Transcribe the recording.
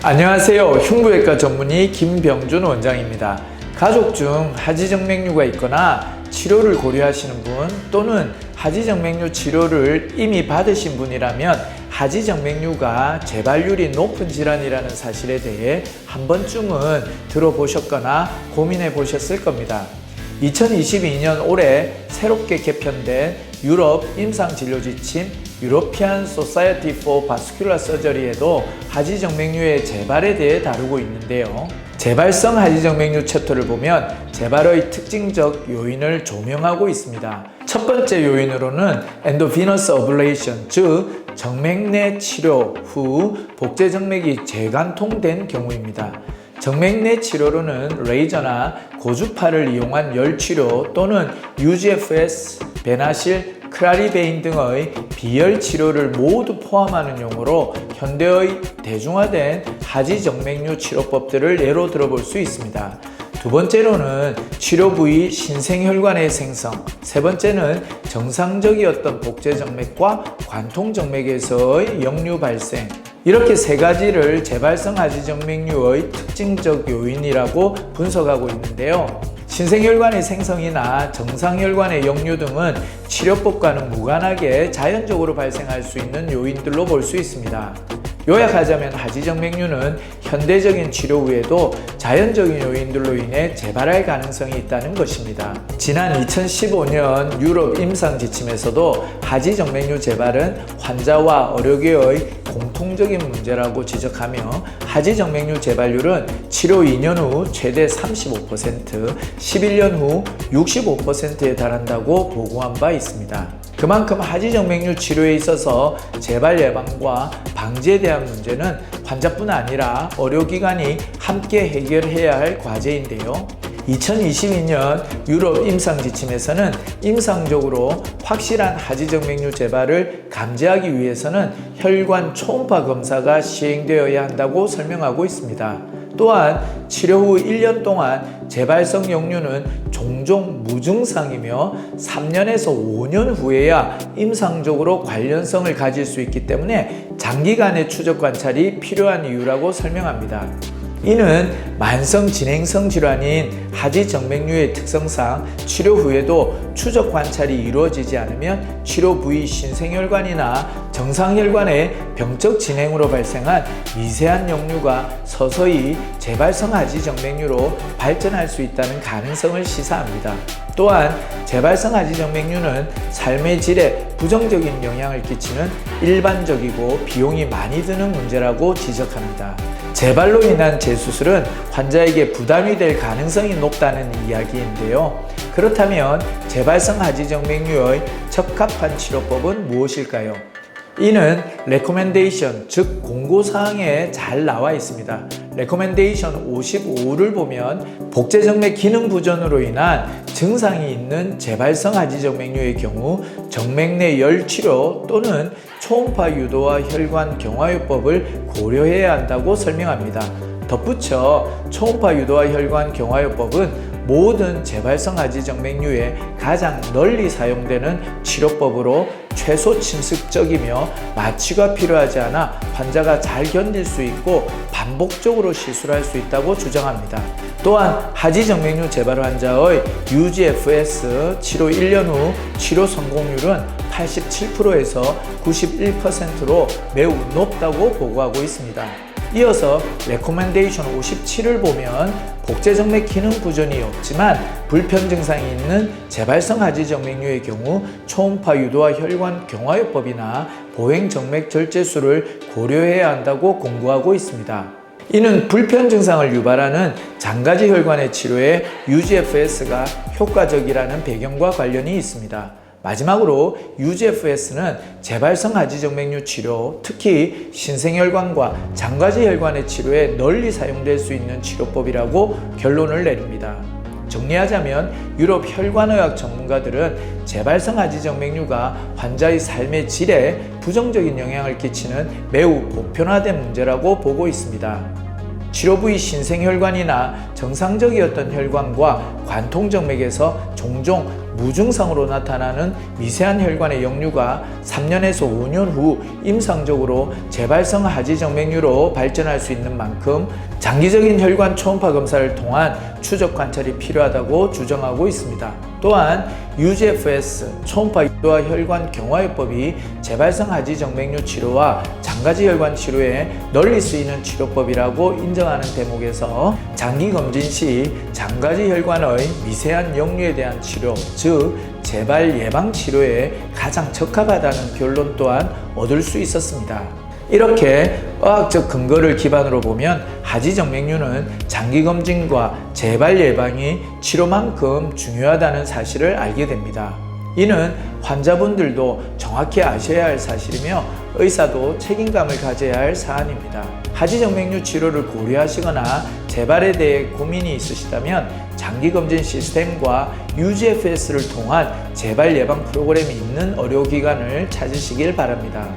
안녕하세요. 흉부외과 전문의 김병준 원장입니다. 가족 중 하지정맥류가 있거나 치료를 고려하시는 분 또는 하지정맥류 치료를 이미 받으신 분이라면 하지정맥류가 재발률이 높은 질환이라는 사실에 대해 한 번쯤은 들어보셨거나 고민해 보셨을 겁니다. 2022년 올해 새롭게 개편된 유럽 임상진료지침 European Society for Vascular Surgery에도 하지정맥류의 재발에 대해 다루고 있는데요. 재발성 하지정맥류 챕터를 보면 재발의 특징적 요인을 조명하고 있습니다. 첫 번째 요인으로는 엔도비너스 어블레이션, 즉 정맥내 치료 후 복제정맥이 재관통된 경우입니다. 정맥내 치료로는 레이저나 고주파를 이용한 열치료 또는 UGFS, 베나실, 크라리베인 등의 비열 치료를 모두 포함하는 용어로 현대의 대중화된 하지정맥류 치료법들을 예로 들어볼 수 있습니다. 두 번째로는 치료 부위 신생혈관의 생성, 세 번째는 정상적이었던 복제정맥과 관통정맥에서의 역류 발생, 이렇게 세 가지를 재발성 하지정맥류의 특징적 요인이라고 분석하고 있는데요. 신생혈관의 생성이나 정상혈관의 역류 등은 치료법과는 무관하게 자연적으로 발생할 수 있는 요인들로 볼 수 있습니다. 요약하자면 하지정맥류는 현대적인 치료 후에도 자연적인 요인들로 인해 재발할 가능성이 있다는 것입니다. 지난 2015년 유럽 임상지침에서도 하지정맥류 재발은 환자와 의료계의 공통적인 문제라고 지적하며 하지정맥류 재발률은 치료 2년 후 최대 35%, 11년 후 65%에 달한다고 보고한 바 있습니다. 그만큼 하지정맥류 치료에 있어서 재발 예방과 방지에 대한 문제는 환자뿐 아니라 의료기관이 함께 해결해야 할 과제인데요. 2022년 유럽 임상지침에서는 임상적으로 확실한 하지정맥류 재발을 감지하기 위해서는 혈관 초음파 검사가 시행되어야 한다고 설명하고 있습니다. 또한 치료 후 1년 동안 재발성 역류는 종종 무증상이며 3년에서 5년 후에야 임상적으로 관련성을 가질 수 있기 때문에 장기간의 추적 관찰이 필요한 이유라고 설명합니다. 이는 만성 진행성 질환인 하지정맥류의 특성상 치료 후에도 추적 관찰이 이루어지지 않으면 치료 부위 신생혈관이나 정상혈관의 병적 진행으로 발생한 미세한 역류가 서서히 재발성 하지정맥류로 발전할 수 있다는 가능성을 시사합니다. 또한 재발성 하지정맥류는 삶의 질에 부정적인 영향을 끼치는 일반적이고 비용이 많이 드는 문제라고 지적합니다. 재발로 인한 재수술은 환자에게 부담이 될 가능성이 높다는 이야기인데요. 그렇다면 재발성 하지정맥류의 적합한 치료법은 무엇일까요? 이는 레코멘데이션, 즉 공고사항에 잘 나와 있습니다. 레코멘데이션 55를 보면 복제정맥 기능 부전으로 인한 증상이 있는 재발성 하지정맥류의 경우 정맥 내 열치료 또는 초음파 유도와 혈관 경화요법을 고려해야 한다고 설명합니다. 덧붙여 초음파 유도와 혈관 경화요법은 모든 재발성 하지정맥류에 가장 널리 사용되는 치료법으로 최소 침습적이며 마취가 필요하지 않아 환자가 잘 견딜 수 있고 반복적으로 시술할 수 있다고 주장합니다. 또한 하지정맥류 재발 환자의 UGFS 치료 1년 후 치료 성공률은 87%에서 91%로 매우 높다고 보고하고 있습니다. 이어서 레코멘데이션 57을 보면 복제정맥 기능 부전이 없지만 불편 증상이 있는 재발성 하지정맥류의 경우 초음파 유도와 혈관 경화요법이나 보행정맥 절제술을 고려해야 한다고 공고하고 있습니다. 이는 불편 증상을 유발하는 장가지 혈관의 치료에 UGFS가 효과적이라는 배경과 관련이 있습니다. 마지막으로 UGFS는 재발성 하지정맥류 치료, 특히 신생혈관과 장가지혈관의 치료에 널리 사용될 수 있는 치료법이라고 결론을 내립니다. 정리하자면 유럽 혈관의학 전문가들은 재발성 하지정맥류가 환자의 삶의 질에 부정적인 영향을 끼치는 매우 보편화된 문제라고 보고 있습니다. 치료 부위 신생혈관이나 정상적이었던 혈관과 관통정맥에서 종종 무증상으로 나타나는 미세한 혈관의 역류가 3년에서 5년 후 임상적으로 재발성 하지정맥류로 발전할 수 있는 만큼 장기적인 혈관 초음파 검사를 통한 추적 관찰이 필요하다고 주장하고 있습니다. 또한 UGFS 초음파 유도화 혈관 경화요법이 재발성 하지정맥류 치료와 장가지혈관 치료에 널리 쓰이는 치료법이라고 인정하는 대목에서 장기검진 시 장가지혈관의 미세한 역류에 대한 치료, 즉 재발 예방 치료에 가장 적합하다는 결론 또한 얻을 수 있었습니다. 이렇게 의학적 근거를 기반으로 보면 하지정맥류는 장기검진과 재발 예방이 치료만큼 중요하다는 사실을 알게 됩니다. 이는 환자분들도 정확히 아셔야 할 사실이며 의사도 책임감을 가져야 할 사안입니다. 하지정맥류 치료를 고려하시거나 재발에 대해 고민이 있으시다면 장기검진 시스템과 UGFS를 통한 재발 예방 프로그램이 있는 의료기관을 찾으시길 바랍니다.